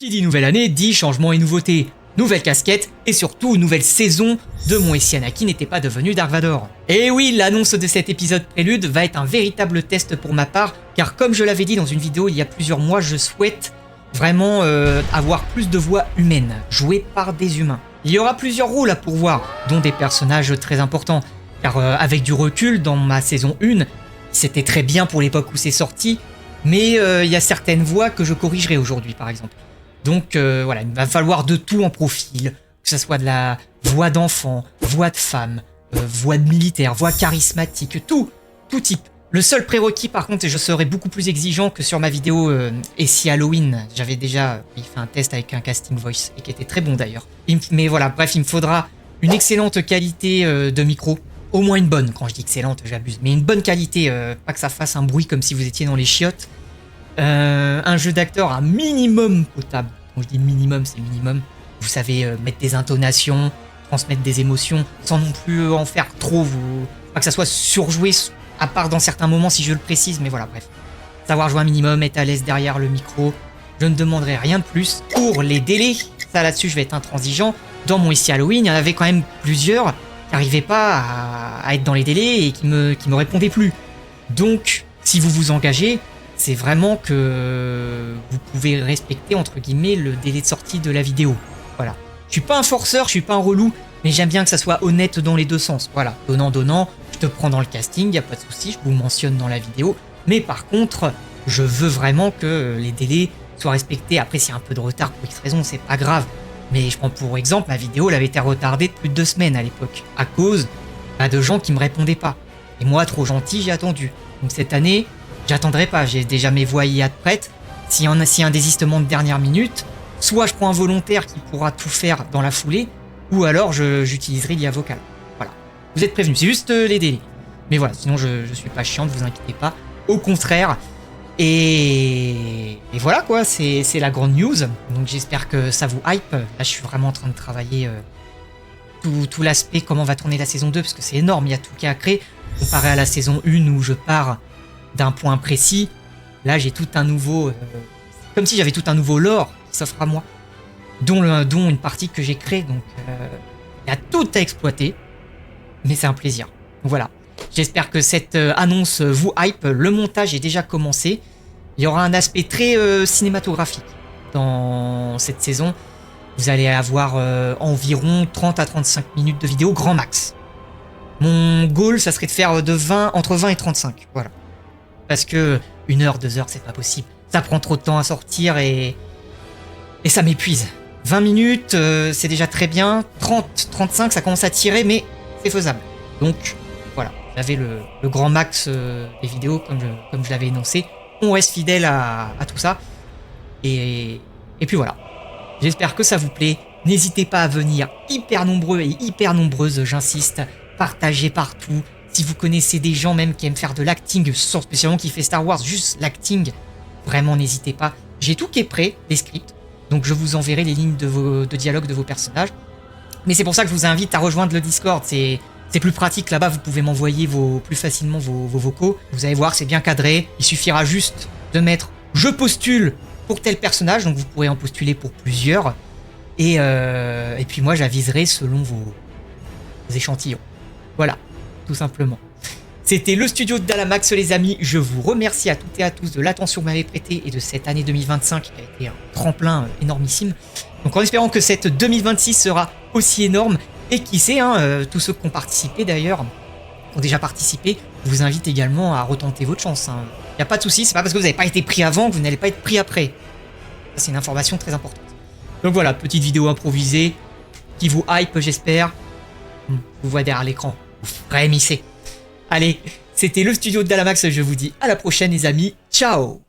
Qui dit nouvelle année dit changement et nouveauté, nouvelle casquette et surtout nouvelle saison de mon et si Anakin n'était pas devenu Dark Vador. Et oui, l'annonce de cet épisode prélude va être un véritable test pour ma part, car comme je l'avais dit dans une vidéo il y a plusieurs mois, je souhaite vraiment avoir plus de voix humaines, jouées par des humains. Il y aura plusieurs rôles à pourvoir, dont des personnages très importants, car avec du recul, dans ma saison 1, c'était très bien pour l'époque où c'est sorti, mais il y a certaines voix que je corrigerai aujourd'hui par exemple. Donc voilà, il va falloir de tout en profil, que ce soit de la voix d'enfant, voix de femme, voix de militaire, voix charismatique, tout type. Le seul prérequis par contre, et je serai beaucoup plus exigeant que sur ma vidéo et si Halloween, j'avais déjà fait un test avec un casting voice, et qui était très bon d'ailleurs. Mais voilà, bref, il me faudra une excellente qualité de micro, au moins une bonne, quand je dis excellente j'abuse, mais une bonne qualité, pas que ça fasse un bruit comme si vous étiez dans les chiottes. Un jeu d'acteur à minimum potable. Quand je dis minimum, c'est minimum. Vous savez mettre des intonations, transmettre des émotions, sans non plus en faire trop. Pas que ça soit surjoué, à part dans certains moments si je le précise, mais voilà, bref. Savoir jouer un minimum, être à l'aise derrière le micro. Je ne demanderai rien de plus. Pour les délais, ça là-dessus je vais être intransigeant. Dans mon ici Halloween, il y en avait quand même plusieurs qui n'arrivaient pas à être dans les délais et qui me répondaient plus. Donc, si vous vous engagez, c'est vraiment que vous pouvez respecter entre guillemets le délai de sortie de la vidéo. Voilà. Je suis pas un forceur, je suis pas un relou, mais j'aime bien que ça soit honnête dans les deux sens. Voilà, donnant, je te prends dans le casting, y a pas de souci, je vous mentionne dans la vidéo. Mais par contre, je veux vraiment que les délais soient respectés. Après, s'il y a un peu de retard pour X raison, c'est pas grave. Mais je prends pour exemple, ma vidéo elle avait été retardée de plus de 2 semaines à l'époque, à cause de gens qui me répondaient pas. Et moi, trop gentil, j'ai attendu. Donc cette année, j'attendrai pas, j'ai déjà mes voix IA prêtes. S'il y a un désistement de dernière minute, soit je prends un volontaire qui pourra tout faire dans la foulée, ou alors j'utiliserai l'IA vocale. Voilà. Vous êtes prévenus, c'est juste les délais. Mais voilà, sinon je suis pas chiant, ne vous inquiétez pas. Au contraire. Et voilà quoi, c'est la grande news. Donc j'espère que ça vous hype. Là je suis vraiment en train de travailler tout l'aspect, comment va tourner la saison 2, parce que c'est énorme, il y a tout qui est à créer. Comparé à la saison 1 où je pars d'un point précis, là j'ai tout un nouveau... comme si j'avais tout un nouveau lore qui s'offre à moi, dont une partie que j'ai créée, donc il y a tout à exploiter, mais c'est un plaisir. Donc voilà, j'espère que cette annonce vous hype, le montage est déjà commencé, il y aura un aspect très cinématographique dans cette saison, vous allez avoir environ 30 à 35 minutes de vidéo grand max. Mon goal, ça serait de faire entre 20 et 35, voilà. Parce que 1 heure, 2 heures, c'est pas possible. Ça prend trop de temps à sortir et ça m'épuise. 20 minutes, c'est déjà très bien. 30, 35, ça commence à tirer, mais c'est faisable. Donc, voilà. J'avais le grand max des vidéos, comme je l'avais énoncé. On reste fidèle à tout ça. Et puis voilà. J'espère que ça vous plaît. N'hésitez pas à venir hyper nombreux et hyper nombreuses, j'insiste. Partagez partout. Si vous connaissez des gens même qui aiment faire de l'acting, sans spécialement qui fait Star Wars, juste l'acting, vraiment n'hésitez pas. J'ai tout qui est prêt, les scripts, donc je vous enverrai les lignes de dialogue de vos personnages. Mais c'est pour ça que je vous invite à rejoindre le Discord, c'est plus pratique là-bas, vous pouvez m'envoyer plus facilement vos vocaux. Vous allez voir, c'est bien cadré, il suffira juste de mettre « Je postule pour tel personnage », donc vous pourrez en postuler pour plusieurs. Et puis moi j'aviserai selon vos échantillons. Voilà, tout simplement. C'était le studio de Dalamax les amis, je vous remercie à toutes et à tous de l'attention que vous m'avez prêtée et de cette année 2025 qui a été un tremplin énormissime. Donc en espérant que cette 2026 sera aussi énorme, et qui sait, tous ceux qui ont participé d'ailleurs, qui ont déjà participé, je vous invite également à retenter votre chance. Il n'y a pas de souci, c'est pas parce que vous n'avez pas été pris avant que vous n'allez pas être pris après. C'est une information très importante. Donc voilà, petite vidéo improvisée, qui vous hype j'espère. Vous voyez derrière l'écran, vous frémissez. Allez, c'était le studio de Dalamax, je vous dis à la prochaine les amis, ciao!